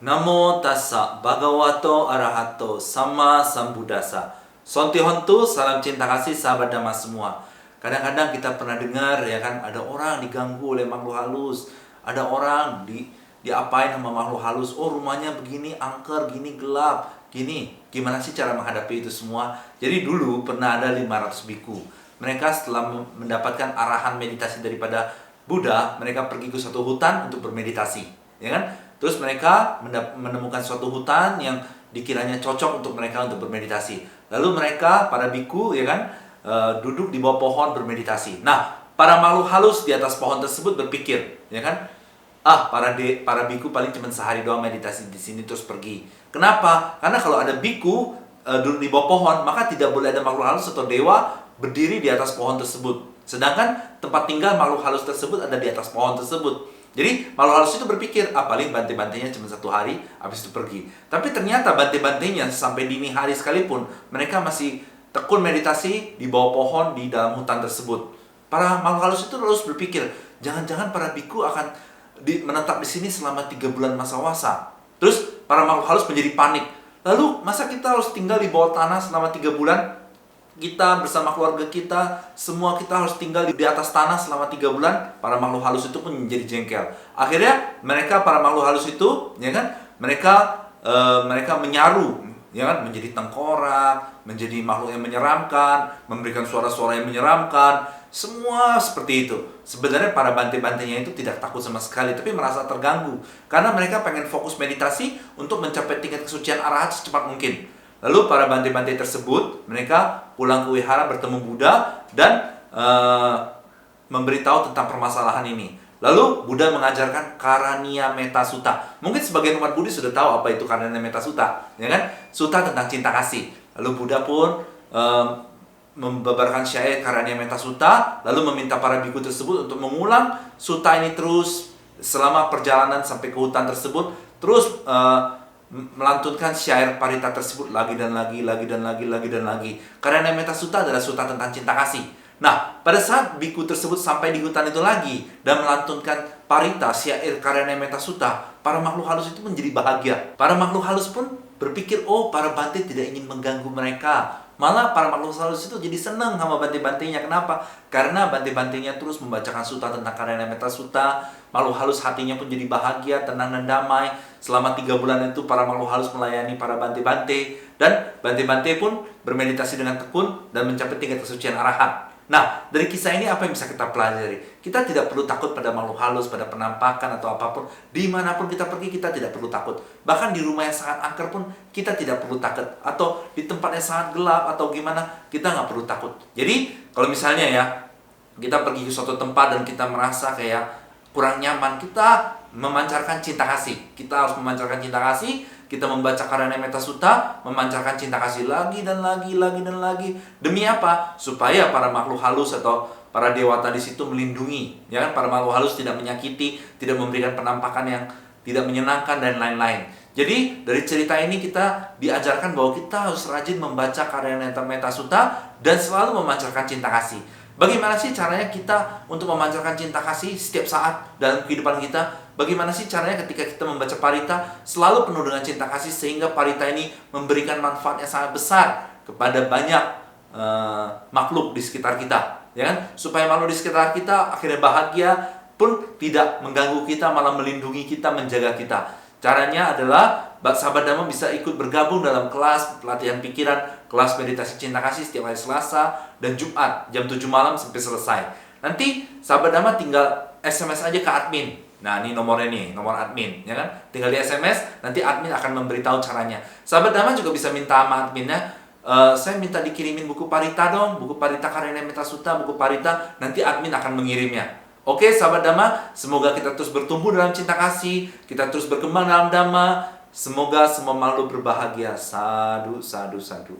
Namo tassa bhagavato arahato sama sambuddhassa. Sontihontu, salam cinta kasih sahabat Dhamma semua. Kadang-kadang kita pernah dengar ya kan, ada orang diganggu oleh makhluk halus, ada orang diapain sama makhluk halus. Oh, rumahnya begini, angker, gini, gelap, gini. Gimana sih cara menghadapi itu semua? Jadi dulu pernah ada 500 biku. Mereka setelah mendapatkan arahan meditasi daripada Buddha, mereka pergi ke suatu hutan untuk bermeditasi, ya kan? Terus mereka menemukan suatu hutan yang dikiranya cocok untuk mereka untuk bermeditasi. Lalu mereka, para biku, ya kan, duduk di bawah pohon bermeditasi. Nah, para makhluk halus di atas pohon tersebut berpikir, ya kan, para biku paling cuma sehari doang meditasi di sini terus pergi. Kenapa? Karena kalau ada biku duduk di bawah pohon, maka tidak boleh ada makhluk halus atau dewa berdiri di atas pohon tersebut. Sedangkan tempat tinggal makhluk halus tersebut ada di atas pohon tersebut. Jadi makhluk halus itu berpikir, paling bante-bantenya cuma 1 hari, habis itu pergi. Tapi ternyata bante-bantenya sampai dini hari sekalipun, mereka masih tekun meditasi di bawah pohon di dalam hutan tersebut. Para makhluk halus itu terus berpikir, jangan-jangan para biku akan menetap di sini selama 3 bulan masa wasa. Terus para makhluk halus menjadi panik. Lalu masa kita harus tinggal di bawah tanah selama 3 bulan? Kita bersama keluarga kita, semua kita harus tinggal di atas tanah selama 3 bulan. Para makhluk halus itu pun menjadi jengkel. Akhirnya para makhluk halus itu, ya kan, mereka menyaru, ya kan, menjadi tengkorak, menjadi makhluk yang menyeramkan, memberikan suara-suara yang menyeramkan, semua seperti itu. Sebenarnya para bante-bantenya itu tidak takut sama sekali, tapi merasa terganggu karena mereka pengen fokus meditasi untuk mencapai tingkat kesucian arahat secepat mungkin. Lalu para bante-bante tersebut, mereka pulang ke wihara bertemu Buddha dan memberitahu tentang permasalahan ini. Lalu Buddha mengajarkan Karaniya Metta Sutta. Mungkin sebagian umat Buddhis sudah tahu apa itu Karaniya Metta Sutta, ya kan? Sutta tentang cinta kasih. Lalu Buddha pun membabarkan syair Karaniya Metta Sutta, lalu meminta para biku tersebut untuk mengulang sutta ini terus selama perjalanan sampai ke hutan tersebut, terus melantunkan syair parita tersebut lagi dan lagi. Karena Metta Sutta adalah sutta tentang cinta kasih. Nah, pada saat biku tersebut sampai di hutan itu lagi dan melantunkan parita syair Karana Metta Sutta, para makhluk halus itu menjadi bahagia. Para makhluk halus pun berpikir, oh, para bante tidak ingin mengganggu mereka. Malah para makhluk halus itu jadi senang sama bante-bantenya. Kenapa? Karena bante-bantenya terus membacakan sutta tentang Karana Metta Sutta. Makhluk halus hatinya pun jadi bahagia, tenang dan damai. Selama 3 bulan itu para makhluk halus melayani para bante-bante. Dan bante-bante pun bermeditasi dengan tekun dan mencapai tingkat kesucian arahat. Nah, dari kisah ini apa yang bisa kita pelajari? Kita tidak perlu takut pada makhluk halus, pada penampakan atau apapun. Dimanapun kita pergi, kita tidak perlu takut. Bahkan di rumah yang sangat angker pun, kita tidak perlu takut. Atau di tempat yang sangat gelap atau gimana, kita nggak perlu takut. Jadi, kalau misalnya ya, kita pergi ke suatu tempat dan kita merasa kayak kurang nyaman, kita memancarkan cinta kasih. Kita harus memancarkan cinta kasih. Kita membaca Karana Metta Sutta, memancarkan cinta kasih lagi dan lagi. Demi apa? Supaya para makhluk halus atau para dewata di situ melindungi, ya kan? Para makhluk halus tidak menyakiti, tidak memberikan penampakan yang tidak menyenangkan dan lain-lain. Jadi dari cerita ini kita diajarkan bahwa kita harus rajin membaca Karana Metta Sutta dan selalu memancarkan cinta kasih. Bagaimana sih caranya kita untuk memancarkan cinta kasih setiap saat dalam kehidupan kita? Bagaimana sih caranya ketika kita membaca parita selalu penuh dengan cinta kasih sehingga parita ini memberikan manfaat yang sangat besar kepada banyak makhluk di sekitar kita, ya kan? Supaya makhluk di sekitar kita akhirnya bahagia pun tidak mengganggu kita, malah melindungi kita, menjaga kita. Caranya adalah sahabat Dhamma bisa ikut bergabung dalam kelas pelatihan pikiran, kelas meditasi cinta kasih setiap hari Selasa dan Jumat jam 7 malam sampai selesai. Nanti sahabat Dhamma tinggal SMS aja ke admin. Nah, ini nomornya nih, nomor admin, ya kan? Tinggal di SMS, nanti admin akan memberitahu caranya. Sahabat Dhamma juga bisa minta sama adminnya, saya minta dikirimin buku parita dong, buku parita Karana Metta Sutta, buku parita, nanti admin akan mengirimnya. Oke, sahabat Dhamma, semoga kita terus bertumbuh dalam cinta kasih, kita terus berkembang dalam Dhamma. Semoga semua makhluk berbahagia. Sadu, sadu, sadu.